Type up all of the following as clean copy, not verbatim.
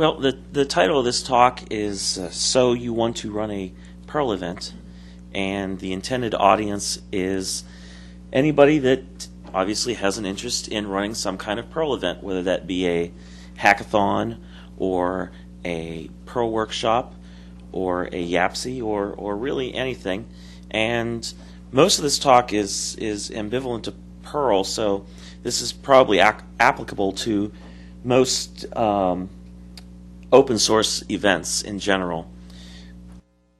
Well, the title of this talk is So You Want to Run a Perl Event, and the intended audience is anybody that obviously has an interest in running some kind of Perl event, whether that be a hackathon or a Perl workshop or a YAPC or really anything. And most of this talk is ambivalent to Perl, so this is probably applicable to most open source events in general.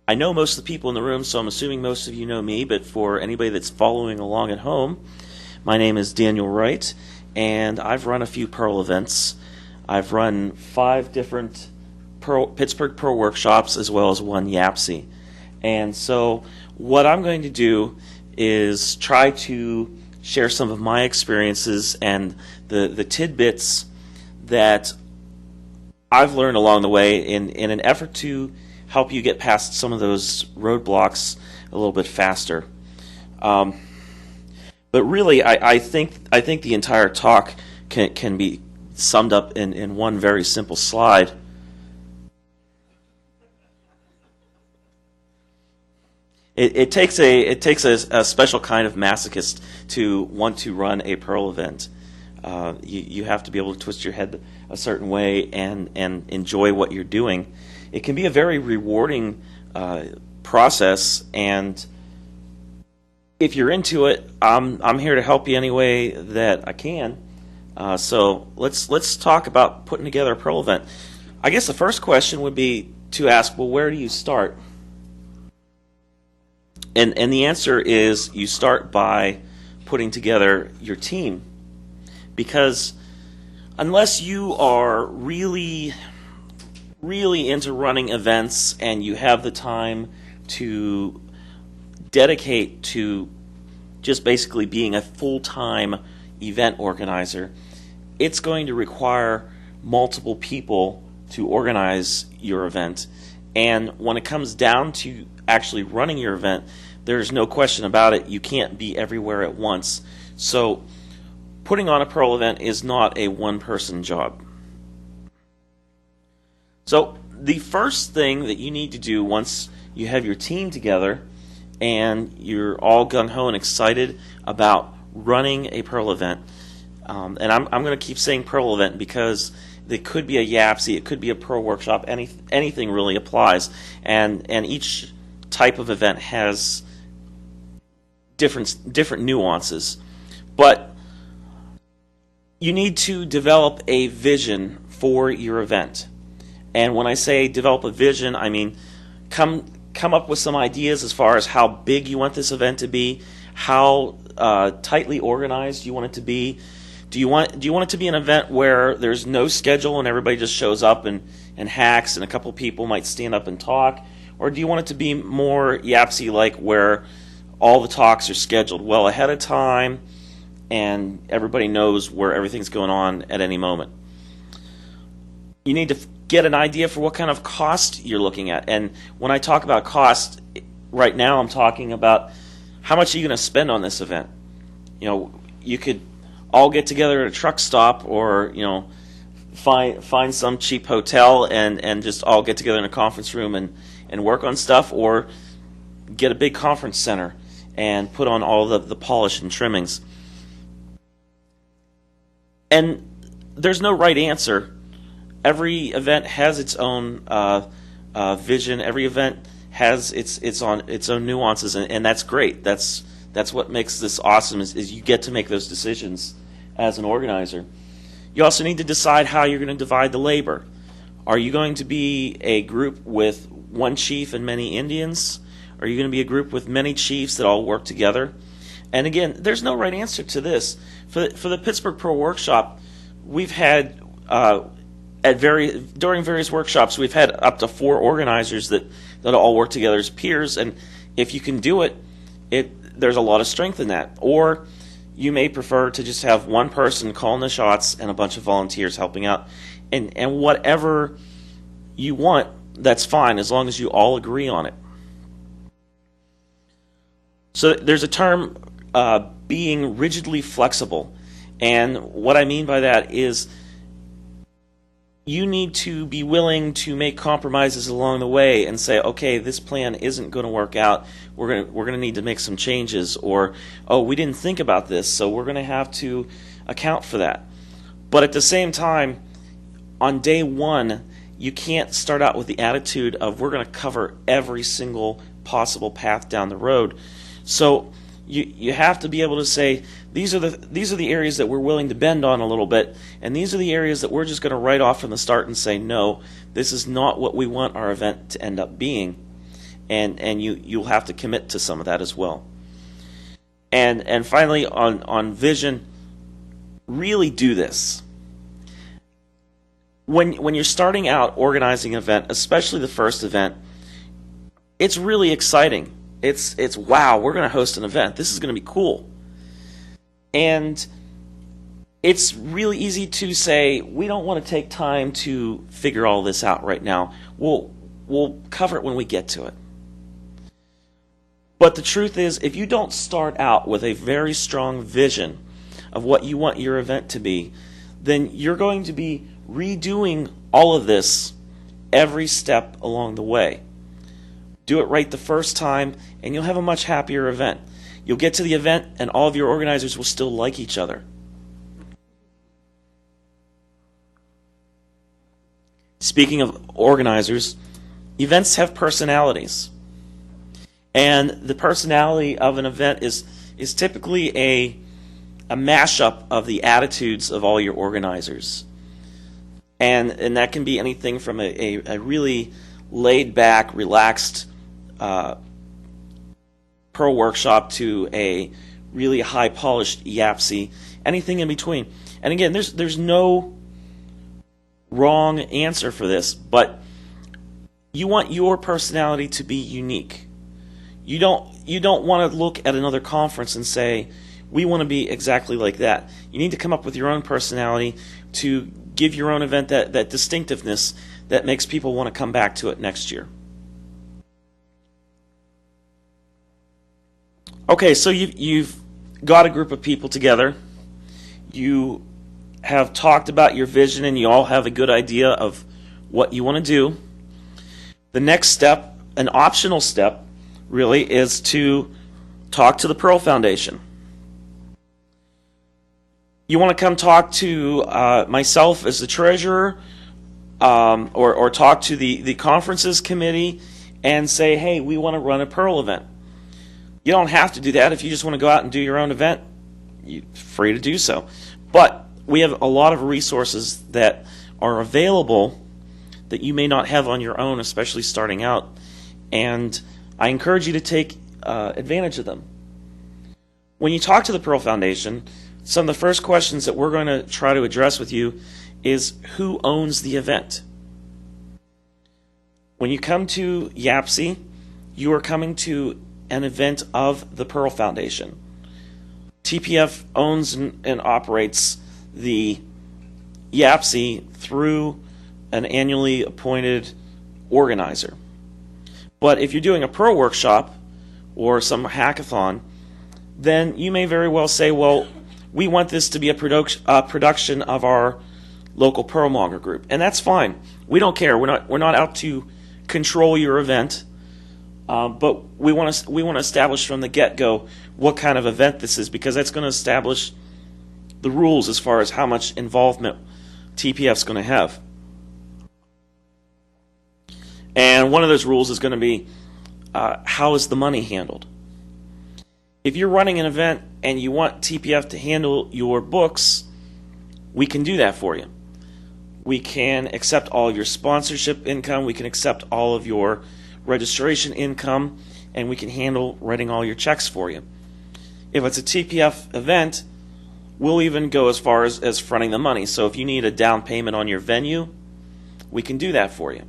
I know most of the people in the room, so I'm assuming most of you know me, but for anybody that's following along at home, my name is Daniel Wright, and I've run a few Perl events. I've run 5 different Pittsburgh Perl workshops as well as 1 YAPC. And so what I'm going to do is try to share some of my experiences and the tidbits that I've learned along the way in an effort to help you get past some of those roadblocks a little bit faster. But really, I think the entire talk can be summed up in one very simple slide. It takes a special kind of masochist to want to run a Perl event. You have to be able to twist your head a certain way and enjoy what you're doing. It can be a very rewarding process, and if you're into it, I'm here to help you any way that I can. So let's talk about putting together a Perl event. I guess the first question would be to ask, well, where do you start? And the answer is you start by putting together your team, because unless you are really into running events and you have the time to dedicate to just basically being a full-time event organizer, it's going to require multiple people to organize your event. And when it comes down to actually running your event, there's no question about it, you can't be everywhere at once. So putting on a Perl event is not a one-person job. So the first thing that you need to do once you have your team together and you're all gung-ho and excited about running a Perl event, and I'm going to keep saying Perl event because it could be a YAPC, it could be a Perl workshop, anything really applies, and each type of event has different nuances. But you need to develop a vision for your event. And when I say develop a vision, I mean come up with some ideas as far as how big you want this event to be, how tightly organized you want it to be. Do you want it to be an event where there's no schedule and everybody just shows up and hacks and a couple people might stand up and talk? Or do you want it to be more YAPC-like where all the talks are scheduled well ahead of time and everybody knows where everything's going on at any moment? You need to get an idea for what kind of cost you're looking at. And when I talk about cost, right now I'm talking about how much are you going to spend on this event. You know, you could all get together at a truck stop, or find some cheap hotel and just all get together in a conference room and work on stuff, or get a big conference center and put on all the polish and trimmings. And there's no right answer. Every event has its own vision. Every event has its own nuances, and that's great. That's what makes this awesome. Is you get to make those decisions as an organizer. You also need to decide how you're going to divide the labor. Are you going to be a group with one chief and many Indians? Are you going to be a group with many chiefs that all work together? And again, there's no right answer to this. For the Pittsburgh Perl workshop, we've had during various workshops, we've had up to 4 organizers that all work together as peers, and if you can do it, there's a lot of strength in that. Or you may prefer to just have one person calling the shots and a bunch of volunteers helping out. And whatever you want, that's fine, as long as you all agree on it. So there's a term, being rigidly flexible. And what I mean by that is you need to be willing to make compromises along the way and say, okay, this plan isn't going to work out. We're going to need to make some changes, or oh, we didn't think about this, so we're going to have to account for that. But at the same time, on day one, you can't start out with the attitude of we're going to cover every single possible path down the road. So you have to be able to say these are the areas that we're willing to bend on a little bit, and these are the areas that we're just going to write off from the start and say no, this is not what we want our event to end up being, and you'll have to commit to some of that as well. And finally, on vision, really do this. When you're starting out organizing an event, especially the first event, it's really exciting. It's wow, we're going to host an event. This is going to be cool. And it's really easy to say, we don't want to take time to figure all this out right now. We'll cover it when we get to it. But the truth is, if you don't start out with a very strong vision of what you want your event to be, then you're going to be redoing all of this every step along the way. Do it right the first time, and you'll have a much happier event. You'll get to the event, and all of your organizers will still like each other. Speaking of organizers, events have personalities. And the personality of an event is typically a mashup of the attitudes of all your organizers. And that can be anything from a really laid-back, relaxed Perl workshop to a really high-polished YAPC, anything in between. And again, there's no wrong answer for this, but you want your personality to be unique. You don't want to look at another conference and say, we want to be exactly like that. You need to come up with your own personality to give your own event that distinctiveness that makes people want to come back to it next year. Okay, so you've got a group of people together. You have talked about your vision, and you all have a good idea of what you want to do. The next step, an optional step, really, is to talk to the Perl Foundation. You want to come talk to myself as the treasurer, or talk to the conferences committee and say, hey, we want to run a Perl event. You don't have to do that. If you just want to go out and do your own event, you're free to do so. But we have a lot of resources that are available that you may not have on your own, especially starting out. And I encourage you to take advantage of them. When you talk to the Perl Foundation, some of the first questions that we're going to try to address with you is who owns the event? When you come to YAPC, you are coming to an event of the Perl Foundation. TPF owns and operates the YAPC through an annually appointed organizer. But if you're doing a Perl workshop or some hackathon, then you may very well say, well, we want this to be a production of our local Perl Monger group, and that's fine. We don't care. We're not out to control your event, but we want to establish from the get-go what kind of event this is, because that's going to establish the rules as far as how much involvement TPF is going to have. And one of those rules is going to be how is the money handled? If you're running an event and you want TPF to handle your books, we can do that for you. We can accept all your sponsorship income, we can accept all of your registration income, and we can handle writing all your checks for you. If it's a TPF event, we'll even go as far as fronting the money. So if you need a down payment on your venue, we can do that for you.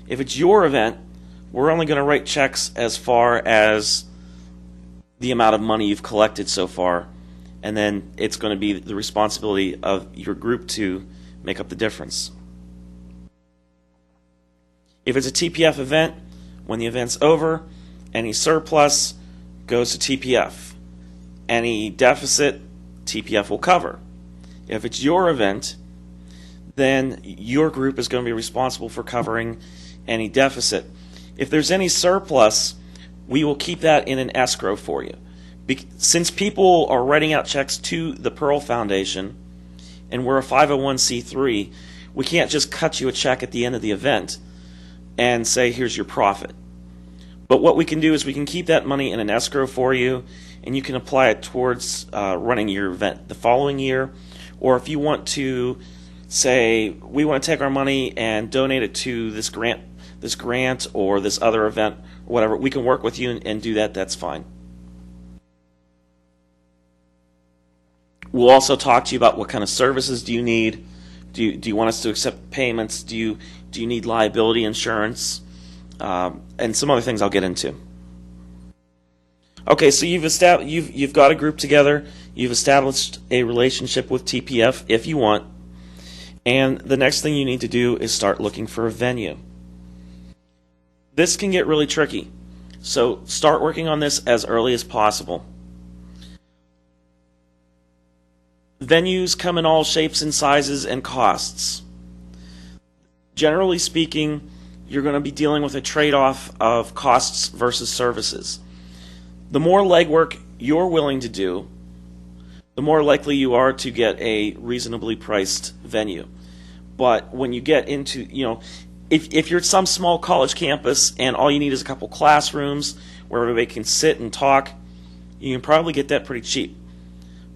If it's your event, we're only going to write checks as far as the amount of money you've collected so far, and then it's going to be the responsibility of your group to make up the difference. If it's a TPF event, when the event's over, any surplus goes to TPF. Any deficit, TPF will cover. If it's your event, then your group is going to be responsible for covering any deficit. If there's any surplus, we will keep that in an escrow for you. Since people are writing out checks to the Perl Foundation, and we're a 501c3, we can't just cut you a check at the end of the event and say, here's your profit. But what we can do is we can keep that money in an escrow for you, and you can apply it towards running your event the following year. Or if you want to say, we want to take our money and donate it to this grant or this other event, or whatever, we can work with you and do that. That's fine. We'll also talk to you about what kind of services do you need. Do you want us to accept payments? Do you need liability insurance? And some other things I'll get into. Okay, so you've got a group together. You've established a relationship with TPF if you want. And the next thing you need to do is start looking for a venue. This can get really tricky. So start working on this as early as possible. Venues come in all shapes and sizes and costs. Generally speaking, you're going to be dealing with a trade-off of costs versus services. The more legwork you're willing to do, the more likely you are to get a reasonably priced venue. But when you get into, if you're at some small college campus and all you need is a couple classrooms where everybody can sit and talk, you can probably get that pretty cheap.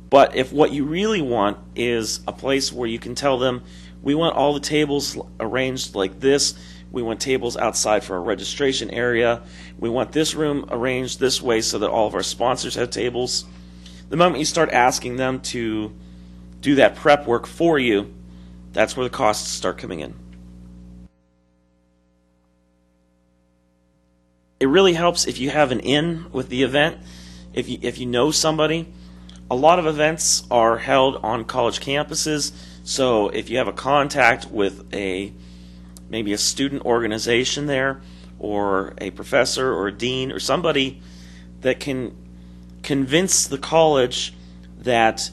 But if what you really want is a place where you can tell them, we want all the tables arranged like this, we want tables outside for our registration area, we want this room arranged this way so that all of our sponsors have tables. The moment you start asking them to do that prep work for you, that's where the costs start coming in. It really helps if you have an in with the event, if you know somebody. A lot of events are held on college campuses, so if you have a contact with maybe a student organization there, or a professor or a dean or somebody that can convince the college that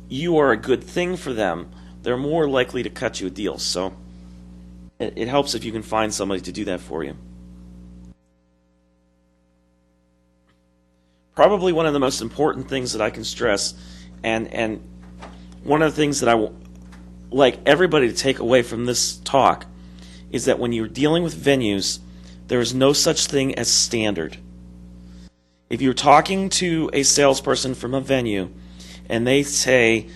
you are a good thing for them, they're more likely to cut you a deal. So it helps if you can find somebody to do that for you. Probably one of the most important things that I can stress, and one of the things that I would like everybody to take away from this talk, is that when you're dealing with venues, there is no such thing as standard. If you're talking to a salesperson from a venue and they say,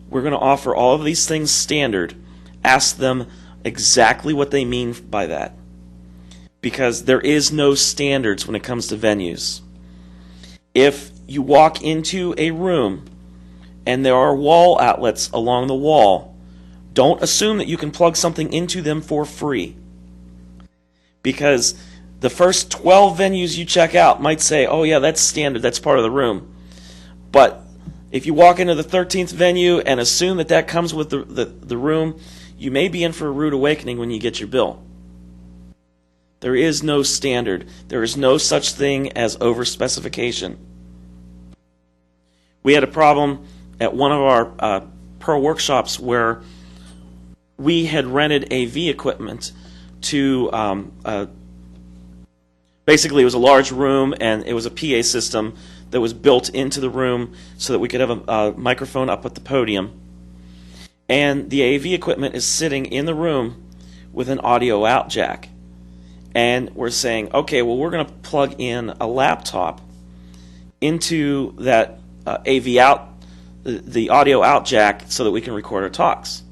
we're going to offer all of these things standard, ask them exactly what they mean by that. Because there is no standards when it comes to venues. If you walk into a room and there are wall outlets along the wall, don't assume that you can plug something into them for free. Because the first 12 venues you check out might say, oh yeah, that's standard, that's part of the room. But if you walk into the 13th venue and assume that that comes with the room, you may be in for a rude awakening when you get your bill. There is no standard. There is no such thing as over-specification. We had a problem at one of our Perl workshops where we had rented AV equipment to, basically it was a large room and it was a PA system that was built into the room so that we could have a microphone up at the podium. And the AV equipment is sitting in the room with an audio out jack. And we're saying, okay, well, we're going to plug in a laptop into that AV out, the audio out jack, so that we can record our talks.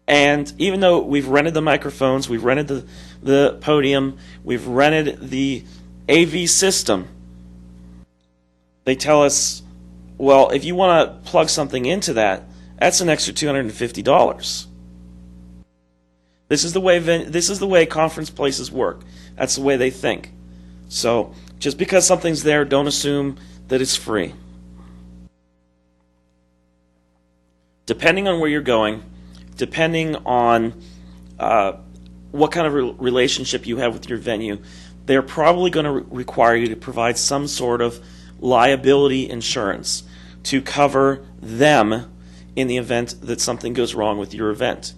And even though we've rented the microphones, we've rented the podium, we've rented the AV system, they tell us, well, if you want to plug something into that, that's an extra $250. This is the way conference places work. That's the way they think. So just because something's there, don't assume that it's free. Depending on where you're going, depending on what kind of relationship you have with your venue, they're probably going to require you to provide some sort of liability insurance to cover them in the event that something goes wrong with your event.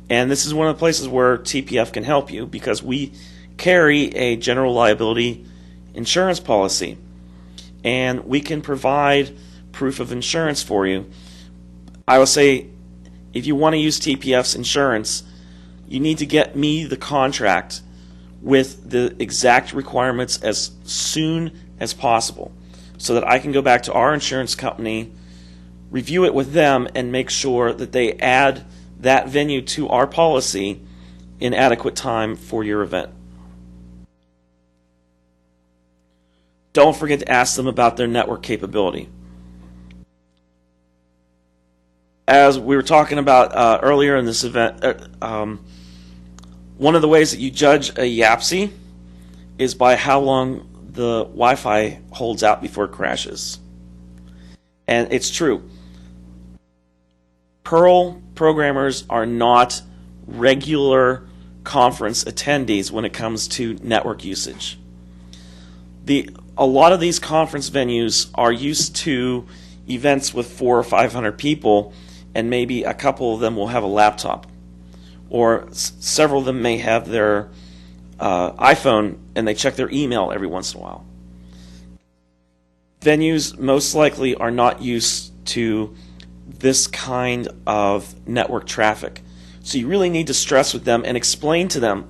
And this is one of the places where TPF can help you, because we carry a general liability insurance policy, and we can provide proof of insurance for you. I will say, if you want to use TPF's insurance, you need to get me the contract with the exact requirements as soon as possible, so that I can go back to our insurance company, review it with them, and make sure that they add that venue to our policy in adequate time for your event. Don't forget to ask them about their network capability. As we were talking about earlier in this event, one of the ways that you judge a YAPC is by how long the Wi-Fi holds out before it crashes. And it's true. Perl programmers are not regular conference attendees when it comes to network usage. A lot of these conference venues are used to events with 400 or 500 people, and maybe a couple of them will have a laptop, or several of them may have their iPhone and they check their email every once in a while. Venues most likely are not used to this kind of network traffic. So you really need to stress with them and explain to them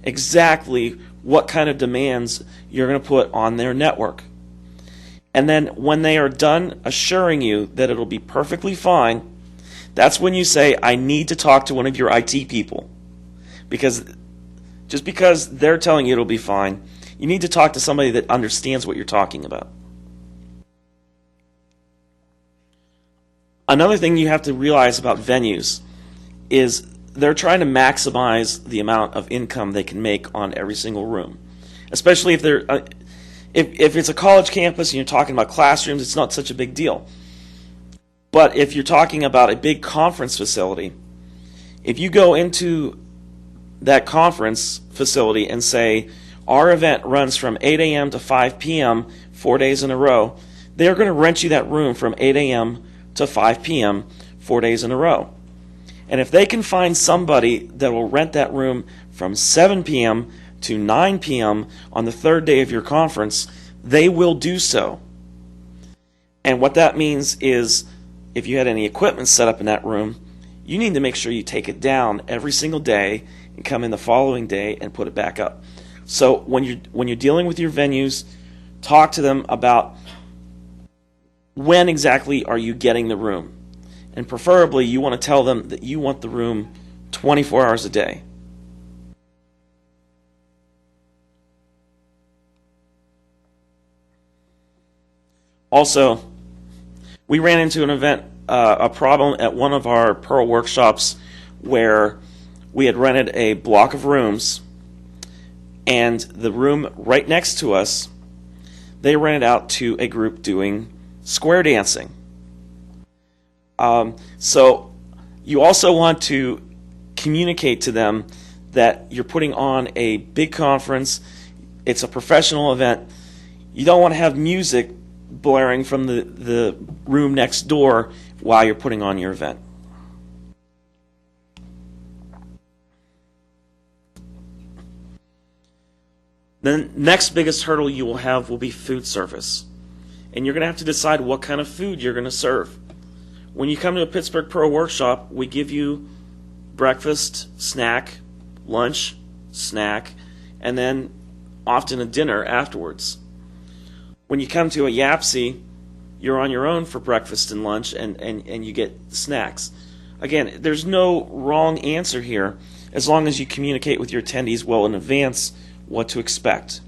exactly what kind of demands you're going to put on their network. And then when they are done assuring you that it'll be perfectly fine, that's when you say, I need to talk to one of your IT people. Because just because they're telling you it'll be fine, you need to talk to somebody that understands what you're talking about. Another thing you have to realize about venues is they're trying to maximize the amount of income they can make on every single room. Especially if they're if it's a college campus and you're talking about classrooms, it's not such a big deal. But if you're talking about a big conference facility, if you go into that conference facility and say, our event runs from 8 a.m. to 5 p.m. 4 days in a row, they're going to rent you that room from 8 a.m. to 5 p.m. 4 days in a row. And if they can find somebody that will rent that room from 7 p.m. to 9 p.m. on the third day of your conference, they will do so. And what that means is, if you had any equipment set up in that room, you need to make sure you take it down every single day and come in the following day and put it back up. So when you're dealing with your venues, talk to them about when exactly are you getting the room. And preferably you want to tell them that you want the room 24 hours a day. Also, we ran into an event, a problem at one of our Perl workshops where we had rented a block of rooms, and the room right next to us, they rented out to a group doing square dancing. So you also want to communicate to them that you're putting on a big conference. It's a professional event. You don't want to have music blaring from the room next door while you're putting on your event. The next biggest hurdle you will have will be food service. And you're going to have to decide what kind of food you're going to serve. When you come to a Pittsburgh Perl workshop, we give you breakfast, snack, lunch, snack, and then often a dinner afterwards. When you come to a YAPC, you're on your own for breakfast and lunch, and you get snacks. Again, there's no wrong answer here as long as you communicate with your attendees well in advance what to expect.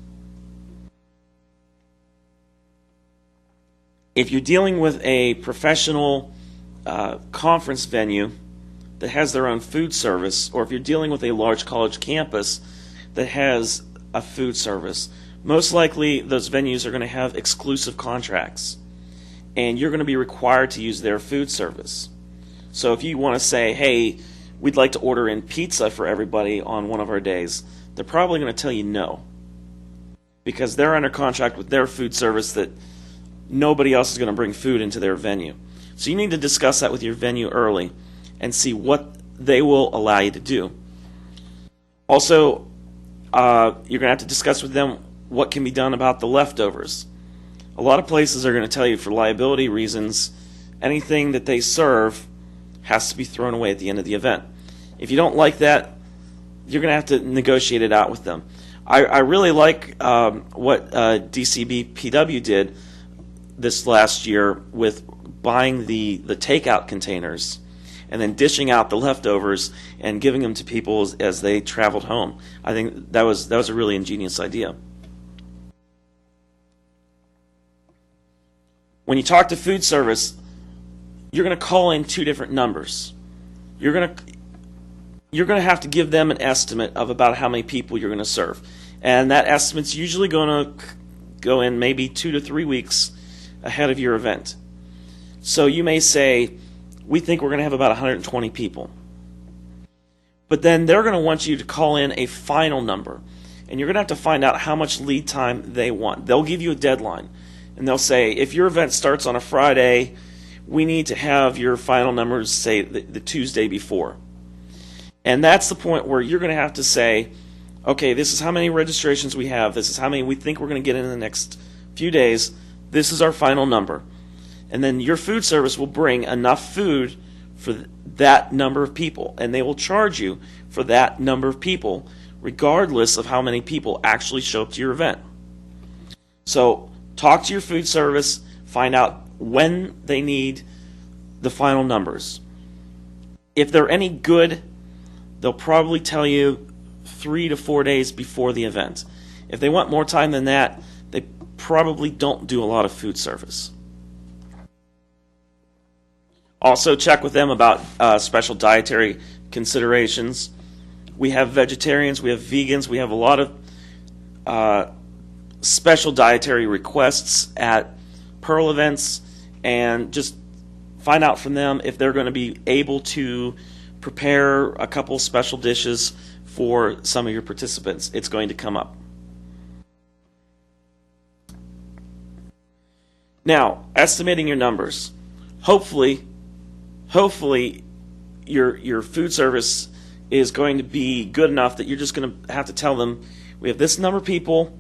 If you're dealing with a professional conference venue that has their own food service, or if you're dealing with a large college campus that has a food service, most likely those venues are going to have exclusive contracts, and you're going to be required to use their food service. So if you want to say, hey, we'd like to order in pizza for everybody on one of our days, they're probably going to tell you no, because they're under contract with their food service that nobody else is going to bring food into their venue. So you need to discuss that with your venue early and see what they will allow you to do. Also, you're going to have to discuss with them what can be done about the leftovers. A lot of places are going to tell you, for liability reasons, anything that they serve has to be thrown away at the end of the event. If you don't like that, you're going to have to negotiate it out with them. I really like what DCBPW did this last year with buying the takeout containers and then dishing out the leftovers and giving them to people as they traveled home. I think that was a really ingenious idea. When you talk to food service, you're going to call in two different numbers. You're going to have to give them an estimate of about how many people you're going to serve. And that estimate's usually going to go in maybe 2 to 3 weeks ahead of your event. So you may say, we think we're going to have about 120 people. But then they're going to want you to call in a final number. And you're going to have to find out how much lead time they want. They'll give you a deadline. And they'll say, if your event starts on a Friday, we need to have your final numbers, say, the Tuesday before. And that's the point where you're going to have to say, okay, this is how many registrations we have. This is how many we think we're going to get in the next few days. This is our final number. And then your food service will bring enough food for that number of people. And they will charge you for that number of people, regardless of how many people actually show up to your event. So talk to your food service, find out when they need the final numbers. If they're any good, they'll probably tell you 3 to 4 days before the event. If they want more time than that, they probably don't do a lot of food service. Also check with them about special dietary considerations. We have vegetarians, we have vegans, we have a lot of special dietary requests at Perl events, and just find out from them if they're going to be able to prepare a couple special dishes for some of your participants. It's going to come up. Now, estimating your numbers. Hopefully your food service is going to be good enough that you're just going to have to tell them, we have this number of people,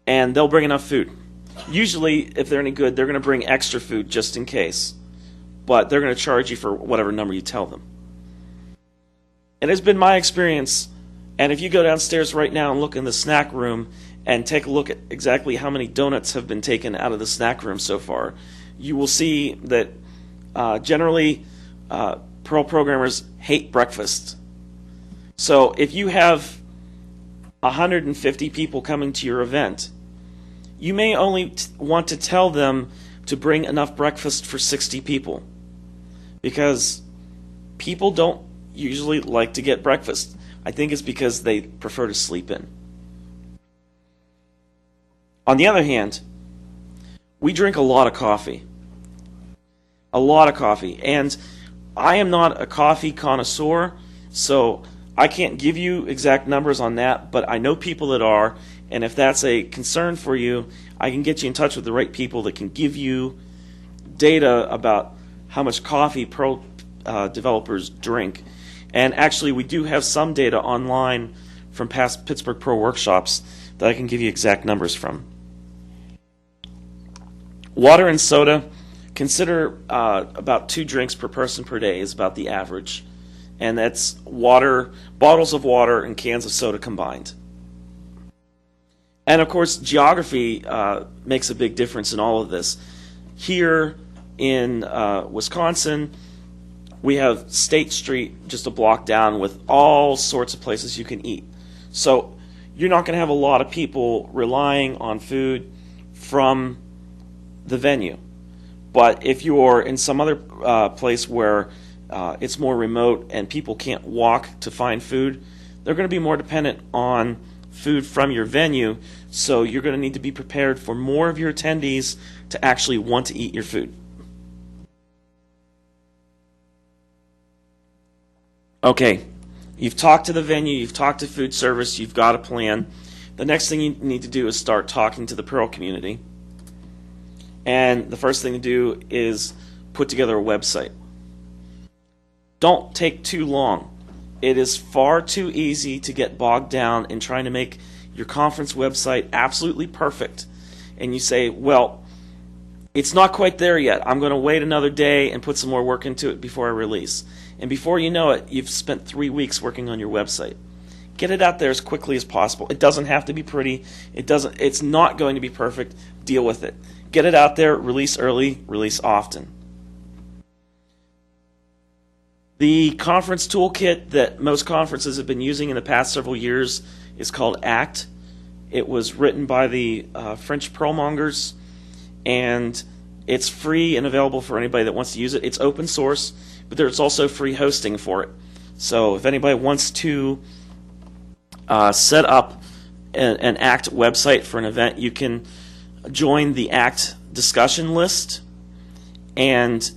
and they'll bring enough food. Usually, if they're any good, they're going to bring extra food just in case. But they're going to charge you for whatever number you tell them. It has been my experience, and if you go downstairs right now and look in the snack room and take a look at exactly how many donuts have been taken out of the snack room so far, you will see that generally Perl programmers hate breakfast. So if you have 150 people coming to your event, you may only want to tell them to bring enough breakfast for 60 people, because people don't usually like to get breakfast. I think it's because they prefer to sleep in. On the other hand, we drink a lot of coffee. A lot of coffee. And I am not a coffee connoisseur, so I can't give you exact numbers on that, but I know people that are, and if that's a concern for you, I can get you in touch with the right people that can give you data about how much coffee Perl developers drink. And actually, we do have some data online from past Pittsburgh Perl workshops that I can give you exact numbers from. Water and soda, consider about 2 drinks per person per day is about the average. And that's water, bottles of water and cans of soda combined. And of course, geography makes a big difference in all of this. Here in Wisconsin, we have State Street just a block down with all sorts of places you can eat. So you're not going to have a lot of people relying on food from the venue. But if you're in some other place where it's more remote and people can't walk to find food, they're going to be more dependent on food from your venue, so you're going to need to be prepared for more of your attendees to actually want to eat your food. Okay, you've talked to the venue, you've talked to food service, you've got a plan. The next thing you need to do is start talking to the Perl community. And the first thing to do is put together a website. Don't take too long. It is far too easy to get bogged down in trying to make your conference website absolutely perfect. And you say, well, it's not quite there yet. I'm going to wait another day and put some more work into it before I release. And before you know it, you've spent 3 weeks working on your website. Get it out there as quickly as possible. It doesn't have to be pretty. It's not going to be perfect. Deal with it. Get it out there, release early, release often. The conference toolkit that most conferences have been using in the past several years is called ACT. It was written by the French Perlmongers, and it's free and available for anybody that wants to use it. It's open source, but there's also free hosting for it. So if anybody wants to set up an ACT website for an event, you can join the ACT discussion list, and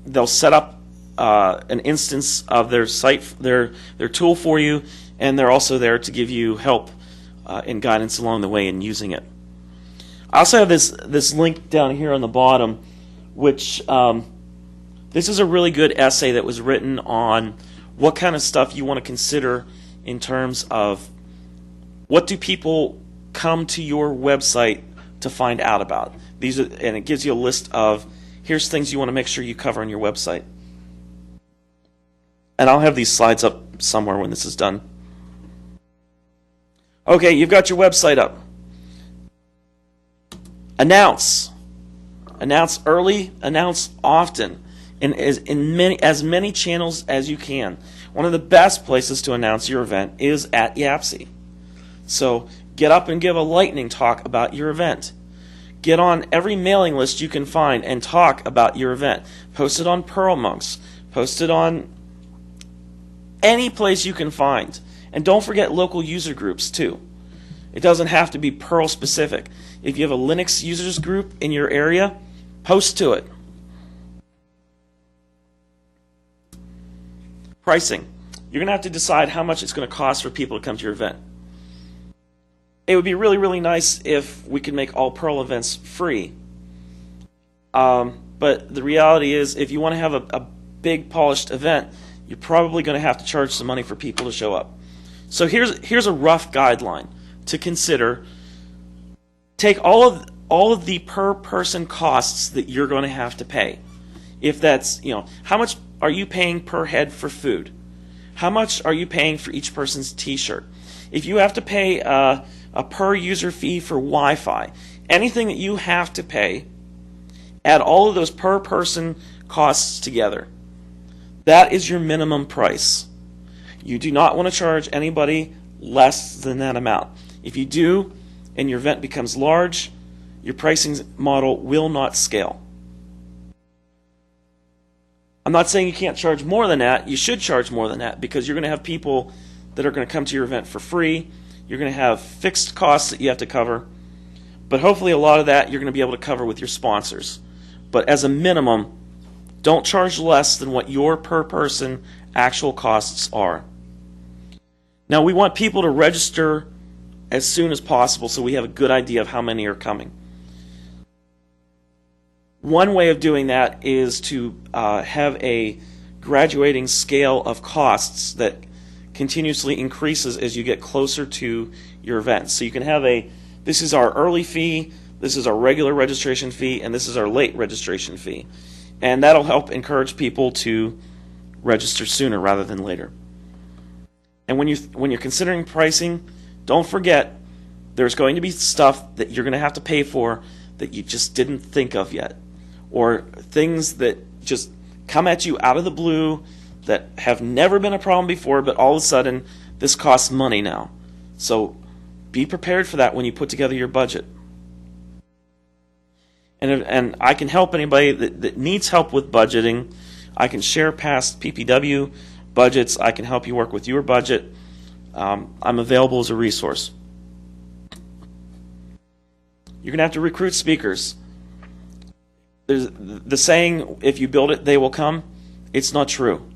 they'll set up an instance of their site, their tool for you, and they're also there to give you help and guidance along the way in using it. I also have this link down here on the bottom, which this is a really good essay that was written on what kind of stuff you want to consider in terms of what do people come to your website to find out about. And it gives you a list of here's things you want to make sure you cover on your website. And I'll have these slides up somewhere when this is done. Okay, you've got your website up. Announce. Announce early, announce often, and as many channels as you can. One of the best places to announce your event is at YAPC. So get up and give a lightning talk about your event. Get on every mailing list you can find and talk about your event. Post it on Perl Monks. Post it on any place you can find. And don't forget local user groups too. It doesn't have to be Perl specific. If you have a Linux users group in your area, post to it. Pricing. You're going to have to decide how much it's going to cost for people to come to your event. It would be really, really nice if we could make all Perl events free. But the reality is, if you want to have a big polished event, you're probably going to have to charge some money for people to show up. So here's a rough guideline to consider. Take all of the per person costs that you're going to have to pay. If that's, how much are you paying per head for food? How much are you paying for each person's t-shirt? If you have to pay a per user fee for Wi-Fi, anything that you have to pay, add all of those per person costs together. That is your minimum price. You do not want to charge anybody less than that amount. If you do, and your event becomes large, your pricing model will not scale. I'm not saying you can't charge more than that. You should charge more than that, because you're going to have people that are going to come to your event for free. You're going to have fixed costs that you have to cover. But hopefully a lot of that you're going to be able to cover with your sponsors. But as a minimum, don't charge less than what your per person actual costs are. Now, we want people to register as soon as possible so we have a good idea of how many are coming. One way of doing that is to have a graduating scale of costs that continuously increases as you get closer to your event. So you can have this is our early fee, this is our regular registration fee, and this is our late registration fee. And that'll help encourage people to register sooner rather than later. And when you're considering pricing, don't forget there's going to be stuff that you're going to have to pay for that you just didn't think of yet, or things that just come at you out of the blue that have never been a problem before, but all of a sudden this costs money now. So be prepared for that when you put together your budget. And I can help anybody that needs help with budgeting. I can share past PPW budgets. I can help you work with your budget. I'm available as a resource. You're going to have to recruit speakers. There's the saying, if you build it, they will come. It's not true.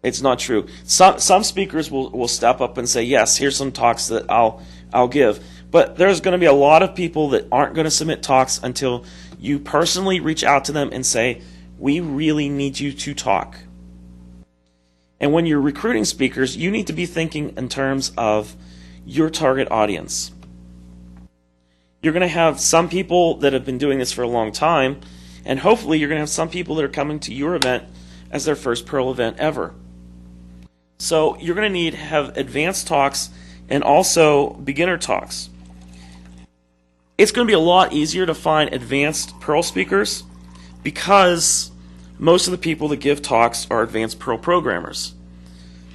It's not true. Some speakers will step up and say, yes, here's some talks that I'll give. But there's going to be a lot of people that aren't going to submit talks until you personally reach out to them and say, We really need you to talk. And when you're recruiting speakers, you need to be thinking in terms of your target audience. You're going to have some people that have been doing this for a long time, and hopefully you're going to have some people that are coming to your event as their first Perl event ever. So you're going to need to have advanced talks and also beginner talks. It's going to be a lot easier to find advanced Perl speakers because most of the people that give talks are advanced Perl programmers.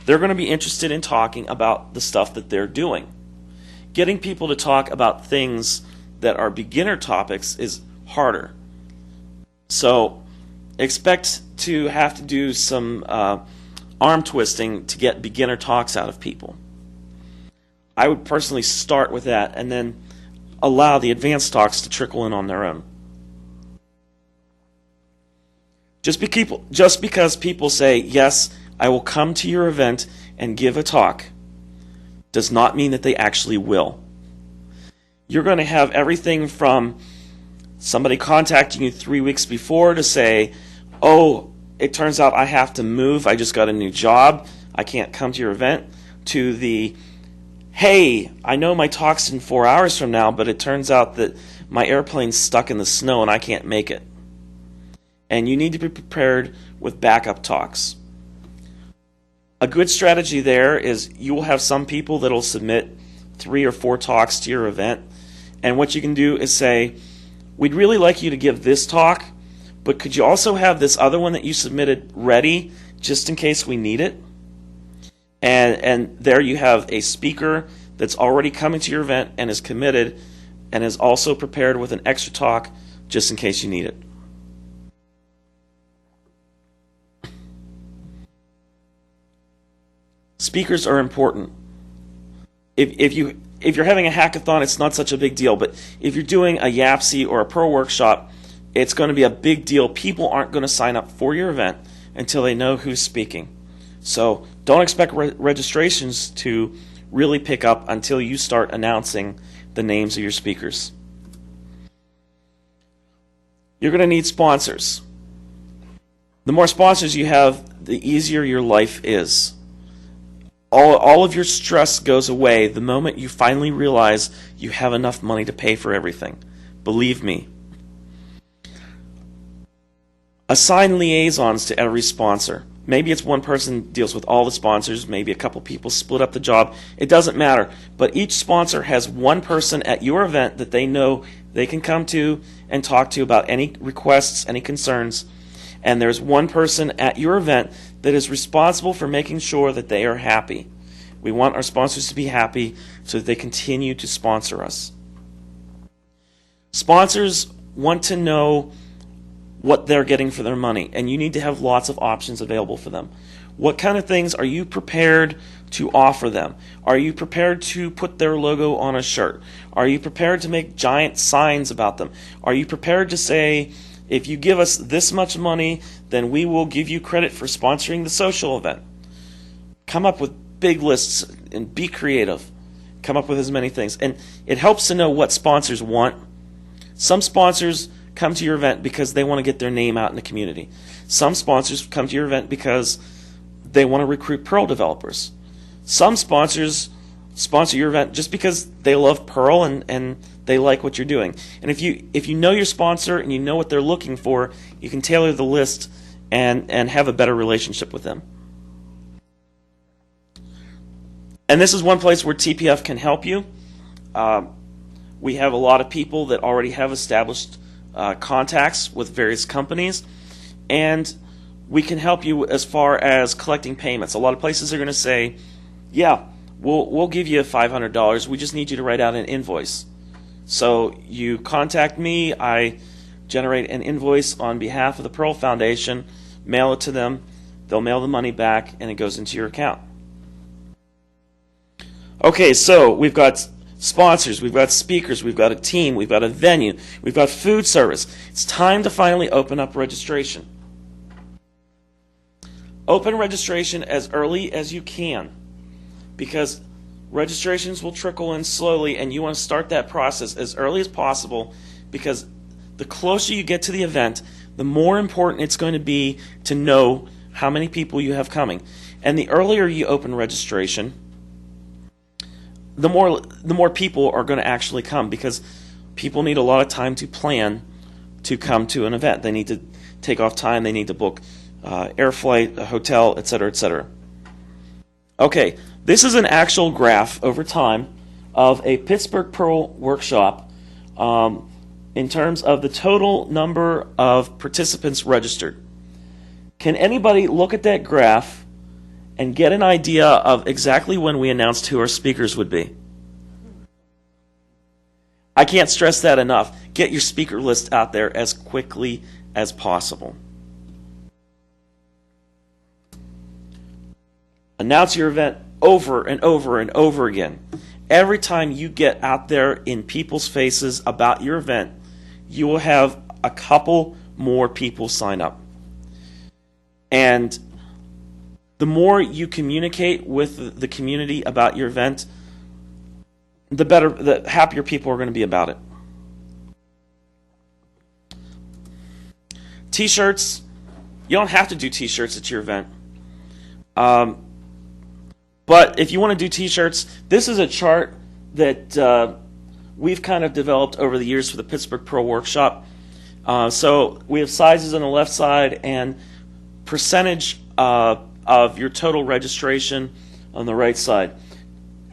They're going to be interested in talking about the stuff that they're doing. Getting people to talk about things that are beginner topics is harder. So expect to have to do some arm twisting to get beginner talks out of people. I would personally start with that and then allow the advanced talks to trickle in on their own. Just because people say, yes, I will come to your event and give a talk, does not mean that they actually will. You're going to have everything from somebody contacting you 3 weeks before to say, oh, it turns out I have to move, I just got a new job, I can't come to your event, to the, hey, I know my talk's in 4 hours from now, but it turns out that my airplane's stuck in the snow and I can't make it. And you need to be prepared with backup talks. A good strategy there is you will have some people that will submit 3 or 4 talks to your event, and what you can do is say, we'd really like you to give this talk, but could you also have this other one that you submitted ready just in case we need it? And there you have a speaker that's already coming to your event and is committed and is also prepared with an extra talk just in case you need it. Speakers are important. If you're having a hackathon, it's not such a big deal, but if you're doing a YAPC or a Perl workshop, it's going to be a big deal. People aren't going to sign up for your event until they know who's speaking. So don't expect registrations to really pick up until you start announcing the names of your speakers. You're going to need sponsors. The more sponsors you have, the easier your life is. All of your stress goes away the moment you finally realize you have enough money to pay for everything. Believe me. Assign liaisons to every sponsor. Maybe it's one person deals with all the sponsors, maybe a couple people split up the job. It doesn't matter. But each sponsor has one person at your event that they know they can come to and talk to about any requests, any concerns. And there's one person at your event that is responsible for making sure that they are happy. We want our sponsors to be happy so that they continue to sponsor us. Sponsors want to know what they're getting for their money, and you need to have lots of options available for them. What kind of things are you prepared to offer them? Are you prepared to put their logo on a shirt? Are you prepared to make giant signs about them? Are you prepared to say, if you give us this much money, then we will give you credit for sponsoring the social event? Come up with big lists and be creative. Come up with as many things. And it helps to know what sponsors want. Some sponsors come to your event because they want to get their name out in the community. Some sponsors come to your event because they want to recruit Perl developers. Some sponsors sponsor your event just because they love Perl and they like what you're doing. And if you know your sponsor and you know what they're looking for, you can tailor the list and have a better relationship with them. And this is one place where TPF can help you. We have a lot of people that already have established contacts with various companies, and we can help you as far as collecting payments. A lot of places are going to say, yeah, we'll give you $500. We just need you to write out an invoice. So you contact me, I generate an invoice on behalf of the Perl Foundation, mail it to them, they'll mail the money back, and it goes into your account. Okay, so we've got sponsors, we've got speakers, we've got a team, we've got a venue, we've got food service. It's time to finally open up registration. Open registration as early as you can, because registrations will trickle in slowly, and you want to start that process as early as possible, because the closer you get to the event, the more important it's going to be to know how many people you have coming. And the earlier you open registration, the more people are going to actually come, because people need a lot of time to plan to come to an event. They need to take off time. They need to book air flight, a hotel, etc., etc. Okay, this is an actual graph over time of a Pittsburgh Perl workshop in terms of the total number of participants registered. Can anybody look at that graph and get an idea of exactly when we announced who our speakers would be? I can't stress that enough. Get your speaker list out there as quickly as possible. Announce your event over and over and over again. Every time you get out there in people's faces about your event, you will have a couple more people sign up. And the more you communicate with the community about your event, the happier people are going to be about it. T-shirts. You don't have to do T-shirts at your event. But if you want to do T-shirts, this is a chart that we've kind of developed over the years for the Pittsburgh Perl Workshop. So we have sizes on the left side and percentage of your total registration on the right side.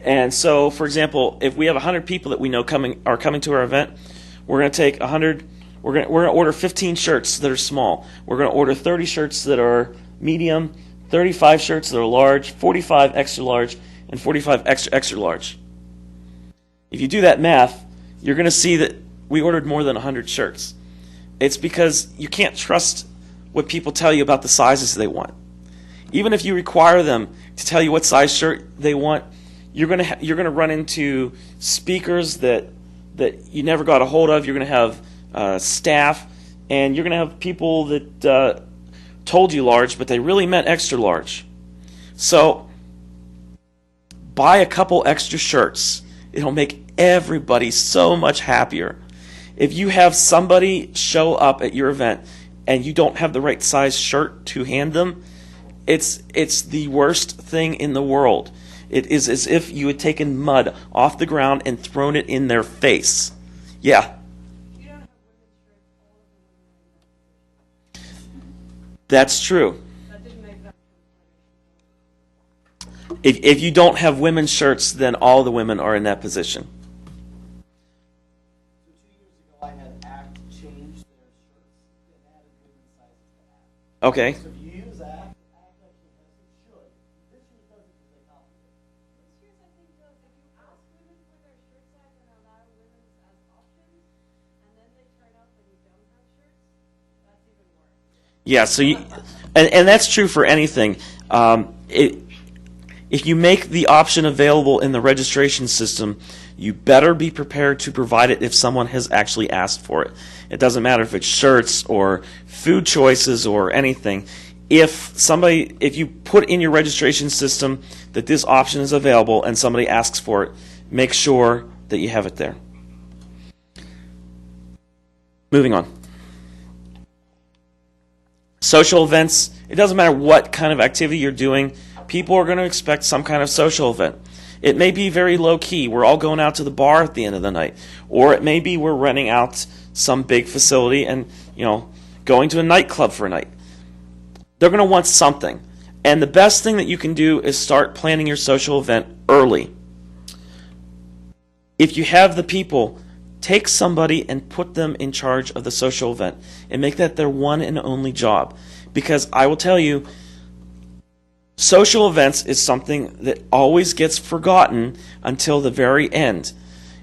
And so, for example, if we have 100 people that we know are coming to our event, we're going to take 100. We're going to order 15 shirts that are small. We're going to order 30 shirts that are medium, 35 shirts that are large, 45 extra large, and 45 extra large. If you do that math, you're going to see that we ordered more than 100 shirts. It's because you can't trust what people tell you about the sizes they want. Even if you require them to tell you what size shirt they want, you're going to run into speakers that you never got a hold of. You're going to have staff, and you're going to have people that told you large, but they really meant extra large. So buy a couple extra shirts. It'll make everybody so much happier. If you have somebody show up at your event and you don't have the right size shirt to hand them, it's the worst thing in the world. It is as if you had taken mud off the ground and thrown it in their face. Yeah. That's true. If you don't have women's shirts, then all the women are in that position. So 2 years ago, I had ACT change their shirts and added women's sizes to ACT. Okay. So if you use ACT actually has it should. This year doesn't because they complicated. This year's, I think, does. If you ask women for their shirt size and allow women's as options, and then they turn up and you don't have shirts, that's even worse. Yeah, so and that's true for anything. If you make the option available in the registration system, you better be prepared to provide it if someone has actually asked for it. It doesn't matter if it's shirts or food choices or anything. If you put in your registration system that this option is available and somebody asks for it, make sure that you have it there. Moving on. Social events. It doesn't matter what kind of activity you're doing. People are going to expect some kind of social event. It may be very low-key. We're all going out to the bar at the end of the night. Or it may be we're renting out some big facility and, going to a nightclub for a night. They're going to want something. And the best thing that you can do is start planning your social event early. If you have the people, take somebody and put them in charge of the social event and make that their one and only job. Because I will tell you, social events is something that always gets forgotten until the very end.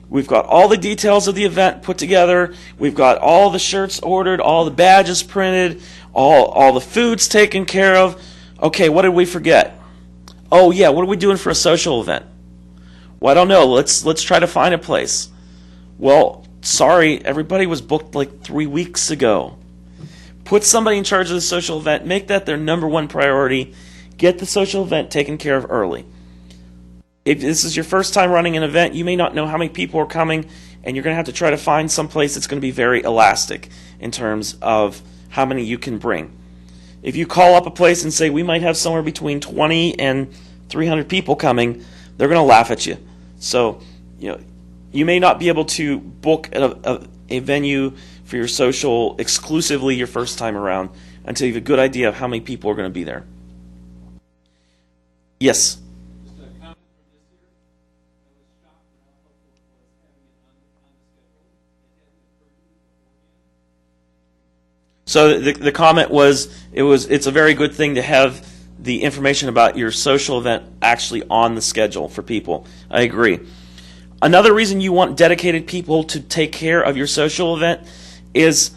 We've got all the details of the event put together. We've got all the shirts ordered, all the badges printed, all the foods taken care of. Okay, what did we forget? Oh yeah, what are we doing for a social event? Well, I don't know. Let's try to find a place. Well, sorry, everybody was booked like 3 weeks ago. Put somebody in charge of the social event. Make that their number one priority. Get the social event taken care of early. If this is your first time running an event, you may not know how many people are coming, and you're going to have to try to find some place that's going to be very elastic in terms of how many you can bring. If you call up a place and say, we might have somewhere between 20 and 300 people coming, they're going to laugh at you. So, you may not be able to book a venue for your social exclusively your first time around until you have a good idea of how many people are going to be there. Yes? Just a comment from this year. I was shocked at how helpful it was having it on the schedule. It hadn't occurred to me beforehand. So the comment was it's a very good thing to have the information about your social event actually on the schedule for people. I agree. Another reason you want dedicated people to take care of your social event is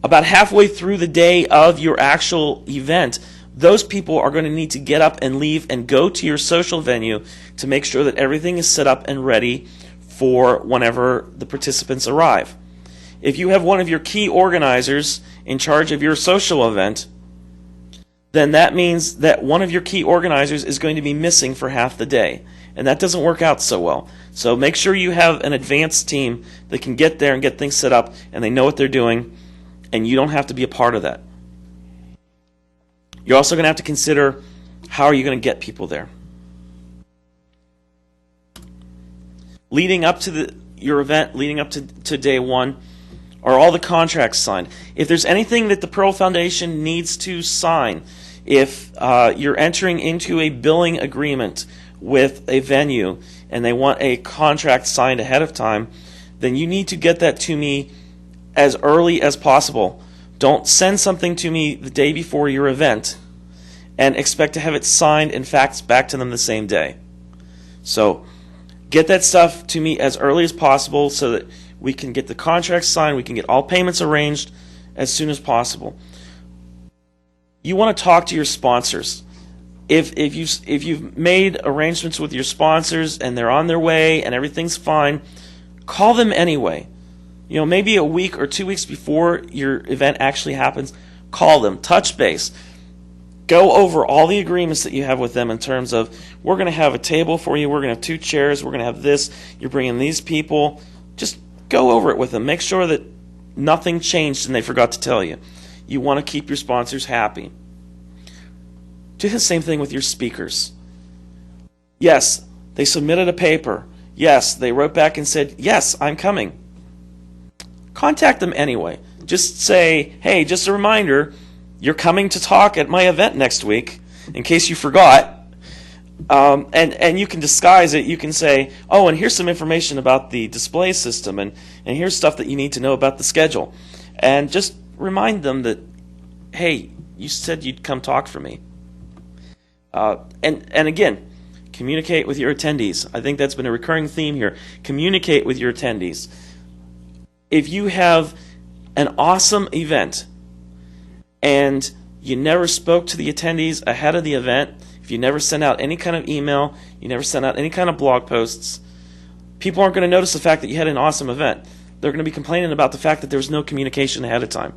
about halfway through the day of your actual event, those people are going to need to get up and leave and go to your social venue to make sure that everything is set up and ready for whenever the participants arrive. If you have one of your key organizers in charge of your social event, then that means that one of your key organizers is going to be missing for half the day. And that doesn't work out so well. So make sure you have an advanced team that can get there and get things set up and they know what they're doing, and you don't have to be a part of that. You're also going to have to consider, how are you going to get people there? Leading up to your event, leading up to day one, are all the contracts signed? If there's anything that the Perl Foundation needs to sign, if you're entering into a billing agreement with a venue and they want a contract signed ahead of time, then you need to get that to me as early as possible. Don't send something to me the day before your event and expect to have it signed and faxed back to them the same day. So get that stuff to me as early as possible so that we can get the contract signed, we can get all payments arranged as soon as possible. You want to talk to your sponsors. If you've made arrangements with your sponsors and they're on their way and everything's fine, call them anyway. Maybe a week or 2 weeks before your event actually happens, call them, touch base. Go over all the agreements that you have with them in terms of, we're going to have a table for you, we're going to have 2 chairs, we're going to have this, you're bringing these people. Just go over it with them. Make sure that nothing changed and they forgot to tell you. You want to keep your sponsors happy. Do the same thing with your speakers. Yes, they submitted a paper. Yes, they wrote back and said, yes, I'm coming. Contact them anyway. Just say, hey, just a reminder, you're coming to talk at my event next week, in case you forgot. And you can disguise it. You can say, oh, and here's some information about the display system, and here's stuff that you need to know about the schedule. And just remind them that, hey, you said you'd come talk for me. And again, communicate with your attendees. I think that's been a recurring theme here. Communicate with your attendees. If you have an awesome event and you never spoke to the attendees ahead of the event, if you never sent out any kind of email, you never sent out any kind of blog posts, people aren't going to notice the fact that you had an awesome event. They're going to be complaining about the fact that there was no communication ahead of time.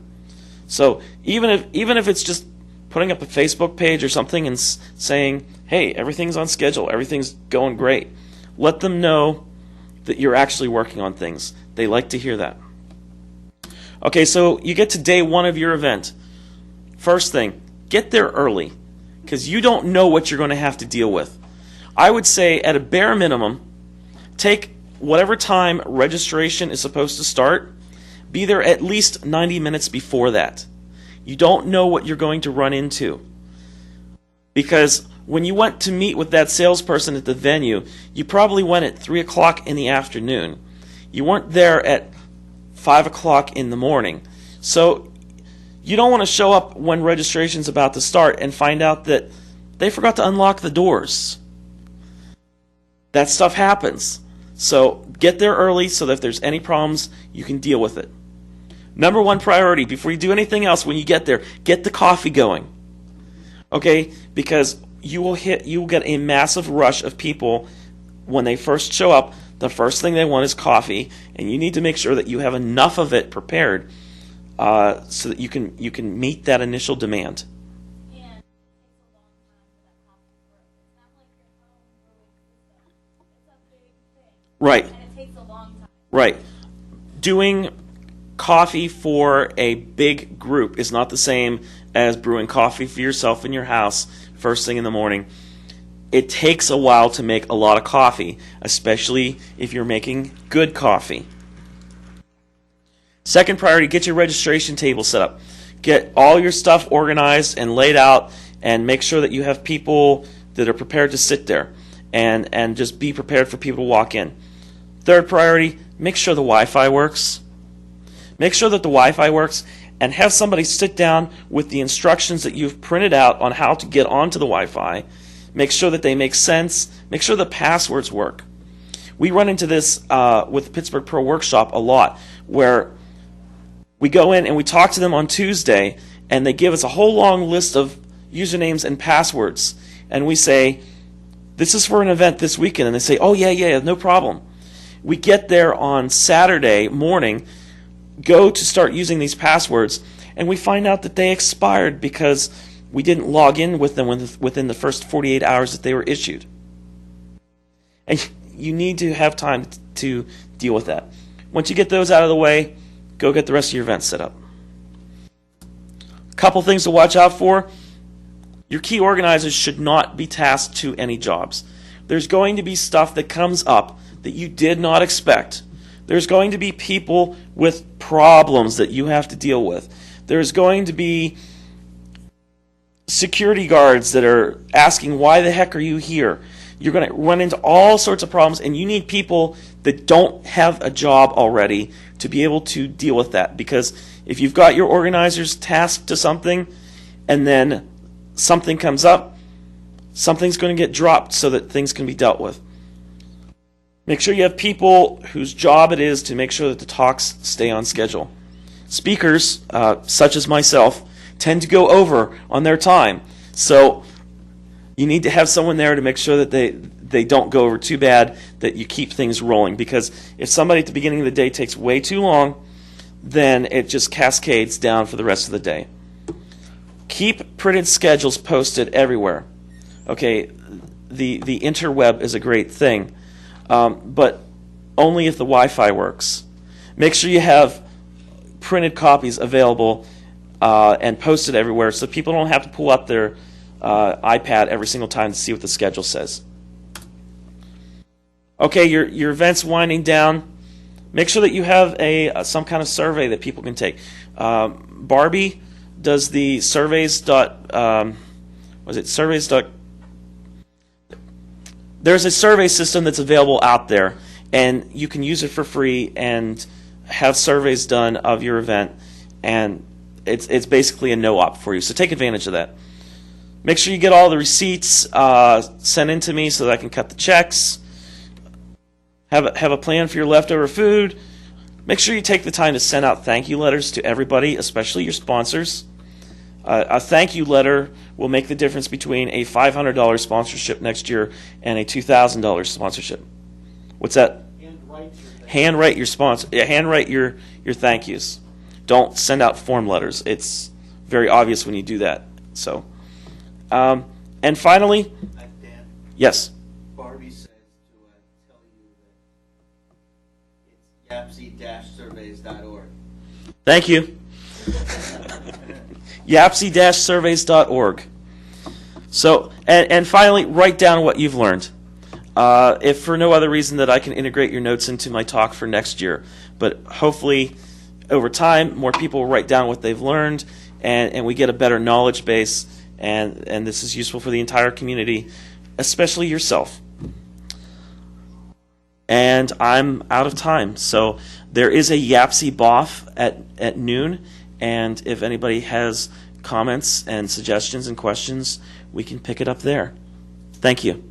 So even if it's just putting up a Facebook page or something and saying, hey, everything's on schedule, everything's going great, let them know that you're actually working on things. They like to hear that. Okay, so you get to day one of your event. First thing, get there early, because you don't know what you're going to have to deal with. I would say at a bare minimum, take whatever time registration is supposed to start, be there at least 90 minutes before that. You don't know what you're going to run into. Because when you went to meet with that salesperson at the venue, you probably went at 3 o'clock in the afternoon. You weren't there at 5 o'clock in the morning. So you don't want to show up when registration's about to start and find out that they forgot to unlock the doors. That stuff happens. So get there early so that if there's any problems, you can deal with it. Number one priority, before you do anything else, when you get there, get the coffee going. Okay? Because you will get a massive rush of people when they first show up. The first thing they want is coffee, and you need to make sure that you have enough of it prepared so that you can meet that initial demand. And it takes a long time for that coffee to brew. It's not like your home brewing system. It's a big thing. Right. And it takes a long time. Right. Doing coffee for a big group is not the same as brewing coffee for yourself in your house first thing in the morning. It takes a while to make a lot of coffee, especially if you're making good coffee. Second priority, get your registration table set up. Get all your stuff organized and laid out, and make sure that you have people that are prepared to sit there, and just be prepared for people to walk in. Third priority, make sure the Wi-Fi works. Make sure that the Wi-Fi works, and have somebody sit down with the instructions that you've printed out on how to get onto the Wi-Fi. Make sure that they make sense. Make sure the passwords work. We run into this with the Pittsburgh Perl Workshop a lot, where we go in and we talk to them on Tuesday, and they give us a whole long list of usernames and passwords. And we say, this is for an event this weekend. And they say, oh, yeah, no problem. We get there on Saturday morning, go to start using these passwords, and we find out that they expired because we didn't log in with them within the first 48 hours that they were issued. And you need to have time to deal with that. Once you get those out of the way, go get the rest of your events set up. A couple things to watch out for. Your key organizers should not be tasked to any jobs. There's going to be stuff that comes up that you did not expect. There's going to be people with problems that you have to deal with. There's going to be security guards that are asking, why the heck are you here? You're going to run into all sorts of problems, and you need people that don't have a job already to be able to deal with that. Because if you've got your organizers tasked to something, and then something comes up, something's going to get dropped so that things can be dealt with. Make sure you have people whose job it is to make sure that the talks stay on schedule. Speakers, such as myself, tend to go over on their time. So you need to have someone there to make sure that they don't go over too bad, that you keep things rolling. Because if somebody at the beginning of the day takes way too long, then it just cascades down for the rest of the day. Keep printed schedules posted everywhere. Okay, the interweb is a great thing, but only if the Wi-Fi works. Make sure you have printed copies available and posted everywhere so people don't have to pull up their iPad every single time to see what the schedule says. Okay, your event's winding down. Make sure that you have some kind of survey that people can take. Barbie does the surveys. There's a survey system that's available out there, and you can use it for free and have surveys done of your event, and it's basically a no-op for you. So take advantage of that. Make sure you get all the receipts sent in to me so that I can cut the checks. Have a plan for your leftover food. Make sure you take the time to send out thank you letters to everybody, especially your sponsors. A thank you letter will make the difference between a $500 sponsorship next year and a $2,000 sponsorship. What's that? Handwrite your sponsor. Handwrite your thank yous. Don't send out form letters. It's very obvious when you do that. So, and finally, Dan, yes. Barbie says to tell you that it's YAPC-surveys.org. Thank you. YAPC-surveys.org. So, and finally, write down what you've learned. If for no other reason that I can integrate your notes into my talk for next year. But hopefully, over time, more people will write down what they've learned, and we get a better knowledge base, and this is useful for the entire community, especially yourself. And I'm out of time. So there is a YAPC BOF at noon, and if anybody has comments and suggestions and questions, we can pick it up there. Thank you.